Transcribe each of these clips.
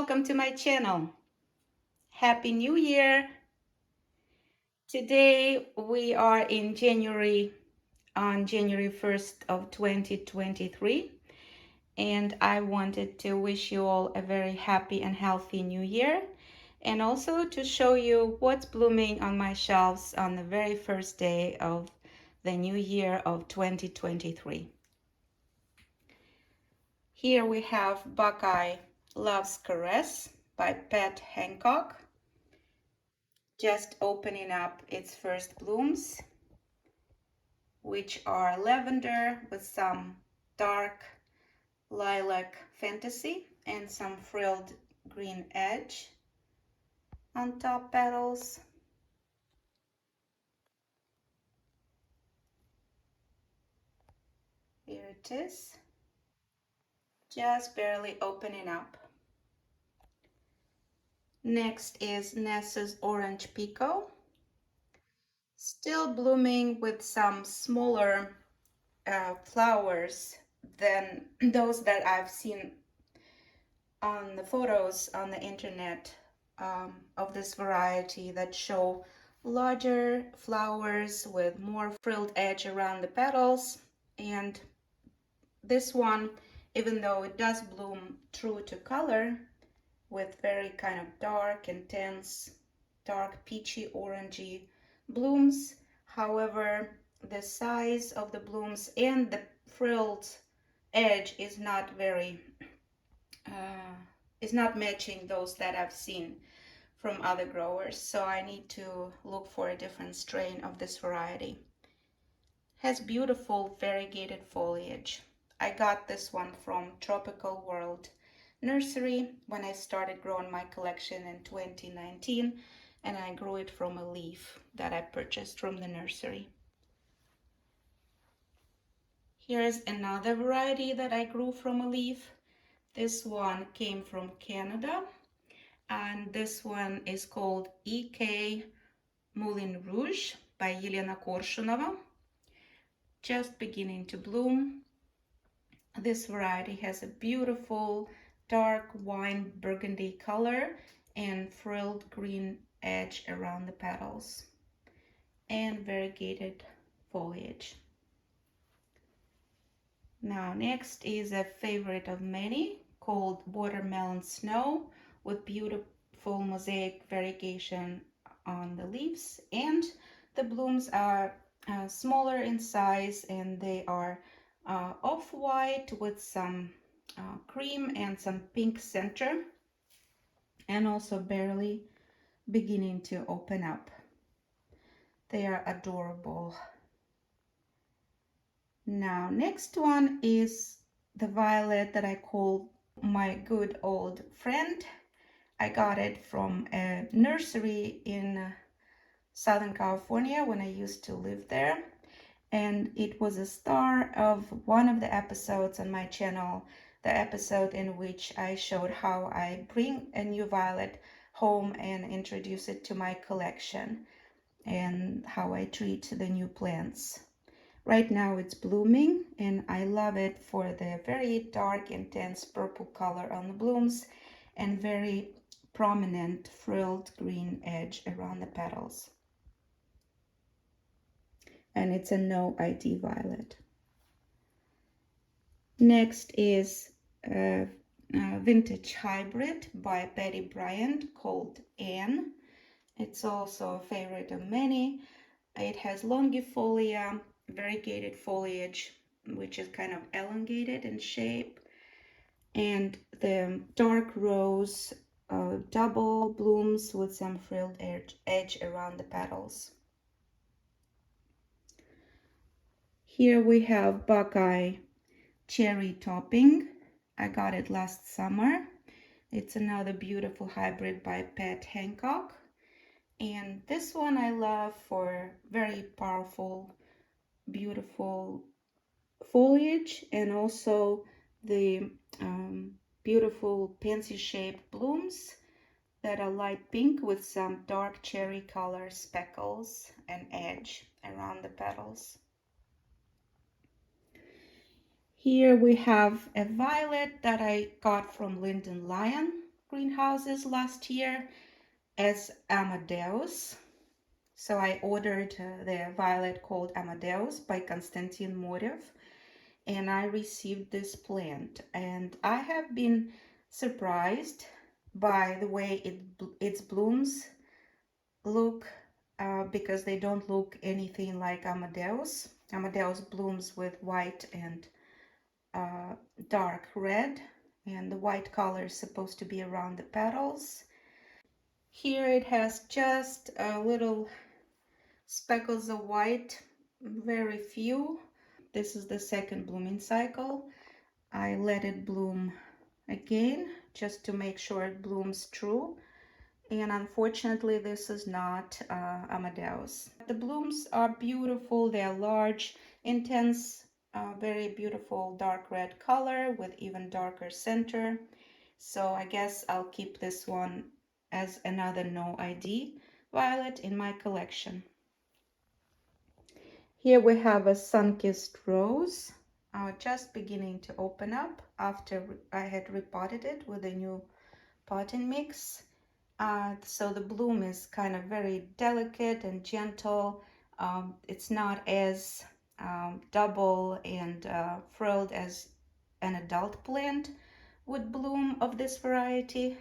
welcome to my channel. Happy New Year! Today we are in January, on January 1st of 2023, and I wanted to wish you all a very happy and healthy new year, and also to show you what's blooming on my shelves on the very first day of the new year of 2023. Here we have Buckeye Love's Caress by Pat Hancock, just opening up its first blooms, which are lavender with some dark lilac fantasy and some frilled green edge on top petals. Here it is, just barely opening up. Next is Ness's Orange Pekoe, still blooming with some smaller flowers than those that I've seen on the photos on the internet of this variety that show larger flowers with more frilled edge around the petals. And this one, even though it does bloom true to color with very kind of dark, intense, dark peachy orangey blooms, however, the size of the blooms and the frilled edge is not matching those that I've seen from other growers, so I need to look for a different strain of this variety. Has beautiful variegated foliage. I got this one from Tropical World Nursery when I started growing my collection in 2019, and I grew it from a leaf that I purchased from the nursery. Here's another variety that I grew from a leaf. This one came from Canada, and this one is called EK-Moulin Rouge by Елена Korshunova. Just beginning to bloom. This variety has a beautiful dark wine burgundy color and frilled green edge around the petals and variegated foliage. Now next is a favorite of many called Watermelon Snow with beautiful mosaic variegation on the leaves, and the blooms are smaller in size and they are off-white with some cream and some pink center, and also barely beginning to open up. They are adorable. Now next one is the violet that I call my good old friend. I got it from a nursery in Southern California when I used to live there, and it was a star of one of the episodes on my channel, the episode in which I showed how I bring a new violet home and introduce it to my collection and how I treat the new plants. Right now it's blooming and I love it for the very dark, intense purple color on the blooms and very prominent frilled green edge around the petals. And it's a no ID violet. Next is a vintage hybrid by Betty Bryant called Anne. It's also a favorite of many. It has longifolia, variegated foliage, which is kind of elongated in shape, and the dark rose double blooms with some frilled edge around the petals. Here we have Buckeye Cherry Topping. I got it last summer. It's another beautiful hybrid by Pat Hancock. And this one I love for very powerful, beautiful foliage, and also the beautiful pansy-shaped blooms that are light pink with some dark cherry color speckles and edge around the petals. Here we have a violet that I got from Lyon. greenhouses last year as Amadeus. So I ordered the violet called Amadeus by Konstantin Morev, and I received this plant, and I have been surprised by the way its blooms look, because they don't look anything like Amadeus. Amadeus blooms with white and dark red, and the white color is supposed to be around the petals. Here it has just a little speckles of white, very few. This is the second blooming cycle. I let it bloom again just to make sure it blooms true. And unfortunately, this is not Amadeus. The blooms are beautiful. They are large, intense, very beautiful dark red color with even darker center. So I guess I'll keep this one as another no ID violet in my collection. Here we have a Sunkissed rose, just beginning to open up after I had repotted it with a new potting mix. So the bloom is kind of very delicate and gentle. It's not as double and frilled as an adult plant would bloom of this variety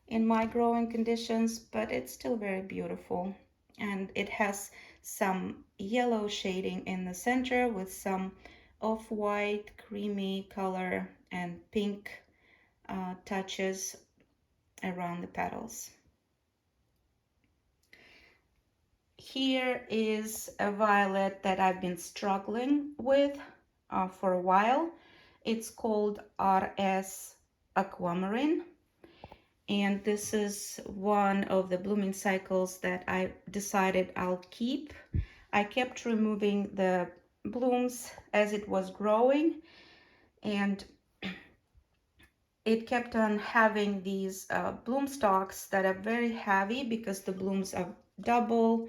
in my growing conditions, but it's still very beautiful. And it has some yellow shading in the center with some off-white creamy color and pink touches around the petals. Here is a violet that I've been struggling with for a while. It's called RS-Aquamarine, and this is one of the blooming cycles that I decided I'll keep. I kept removing the blooms as it was growing, and it kept on having these bloom stalks that are very heavy because the blooms are double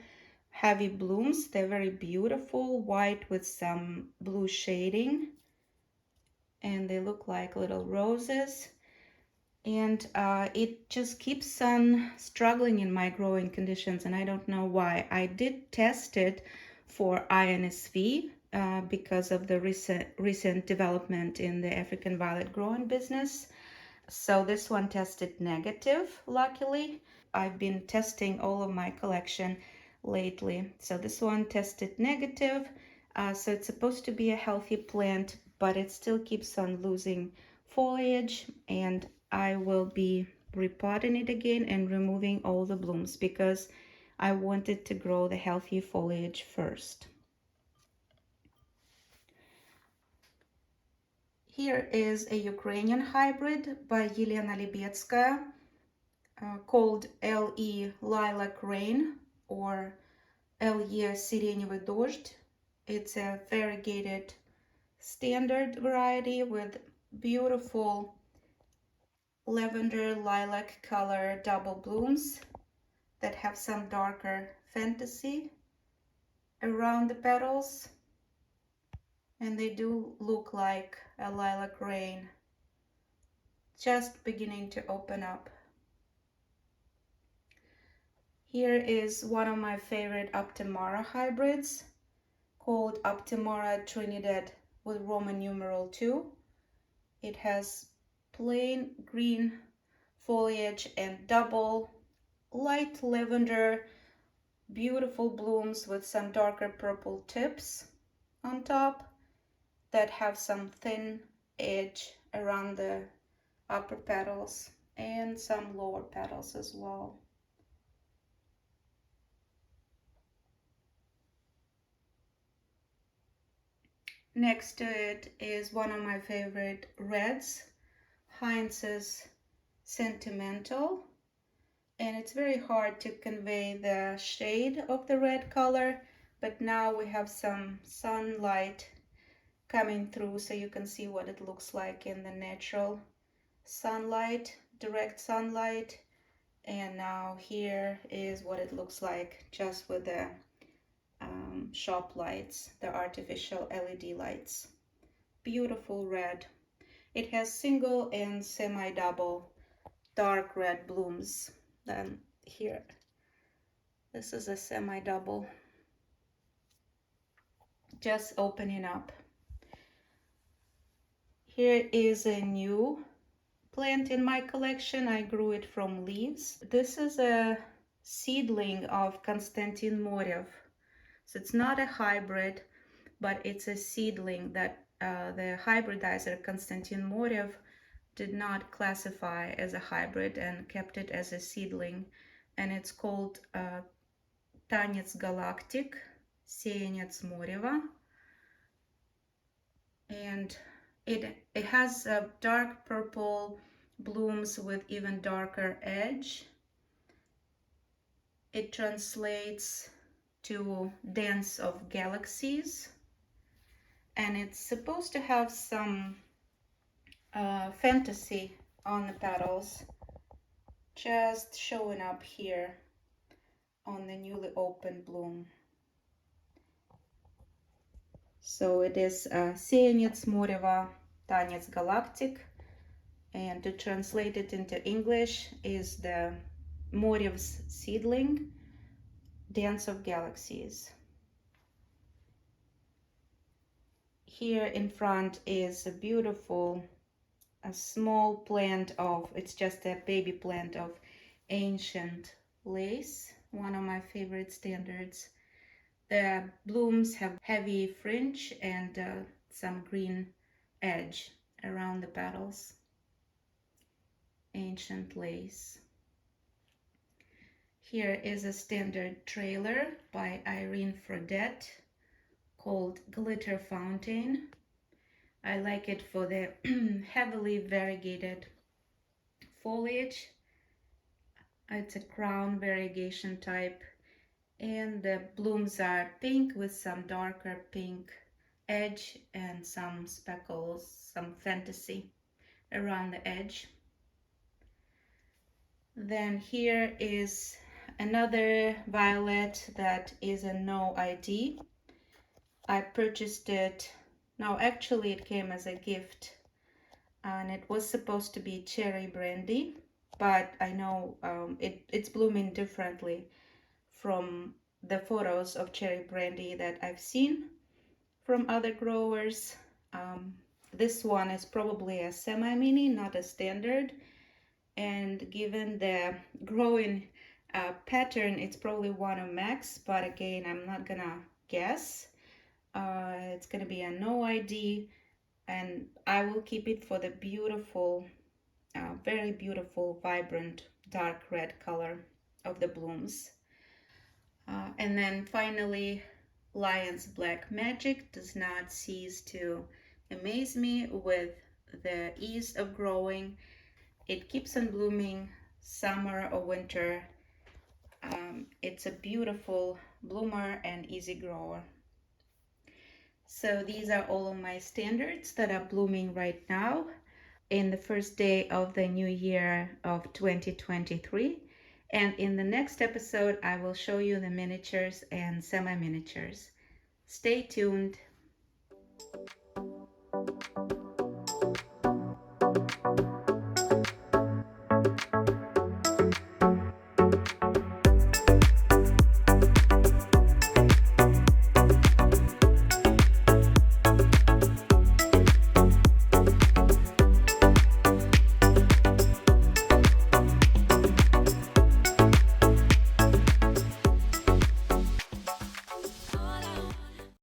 heavy blooms. They're very beautiful, white with some blue shading, and they look like little roses. And it just keeps on struggling in my growing conditions, and I don't know why. I did test it for INSV because of the recent development in the African violet growing business. So this one tested negative, luckily. I've been testing all of my collection lately. So this one tested negative. So it's supposed to be a healthy plant, but it still keeps on losing foliage, and I will be repotting it again and removing all the blooms because I wanted to grow the healthy foliage first. Here is a Ukrainian hybrid by Yelena Libetskaya called LE-Lilac Rain or LE-Сиреневый дождь. It's a variegated standard variety with beautiful lavender lilac color double blooms that have some darker fantasy around the petals, and they do look like a lilac rain just beginning to open up. Here is one of my favorite Optimara hybrids called Optimara Trinidad with Roman numeral 2. It has plain green foliage and double light lavender, beautiful blooms with some darker purple tips on top that have some thin edge around the upper petals and some lower petals as well. Next to it is one of my favorite reds, Heinz's Sentimental, and it's very hard to convey the shade of the red color, but now we have some sunlight coming through so you can see what it looks like in the natural sunlight, direct sunlight. And now here is what it looks like just with the shop lights, the artificial LED lights. Beautiful red. It has single and semi-double dark red blooms. Then here, this is a semi-double, just opening up. Here is a new plant in my collection. I grew it from leaves. This is a seedling of Konstantin Morev. So it's not a hybrid, but it's a seedling that the hybridizer Konstantin Morev did not classify as a hybrid and kept it as a seedling. And it's called Tanets Galaktik, Sentimental Moreva. And it has dark purple blooms with even darker edge. It translates to Dance of Galaxies, and it's supposed to have some fantasy on the petals, just showing up here on the newly opened bloom. So it is Sentimental Moreva Tanets Galaktik, and to translate it into English is the Morev's seedling, Dance of Galaxies. Here in front is a beautiful, a small plant of, it's just a baby plant of ancient lace, one of my favorite standards. The blooms have heavy fringe and some green edge around the petals. Ancient lace. Here is a standard trailer by Irene Fredette called Glitter Fountain. I like it for the heavily variegated foliage. It's a crown variegation type, and the blooms are pink with some darker pink edge and some speckles, some fantasy around the edge. Then here is another violet that is a no ID. I purchased it, no, actually it came as a gift, and it was supposed to be cherry brandy, but I know it's blooming differently from the photos of cherry brandy that I've seen from other growers. This one is probably a semi-mini, not a standard, and given the growing pattern, it's probably one of max, but again, I'm not gonna guess. It's gonna be a no ID, and I will keep it for the beautiful, very beautiful, vibrant, dark red color of the blooms. And then finally, Lyon's Black Magic does not cease to amaze me with the ease of growing. It keeps on blooming summer or winter. It's a beautiful bloomer and easy grower. So these are all of my standards that are blooming right now in the first day of the new year of 2023. And in the next episode, I will show you the miniatures and semi-miniatures. Stay tuned.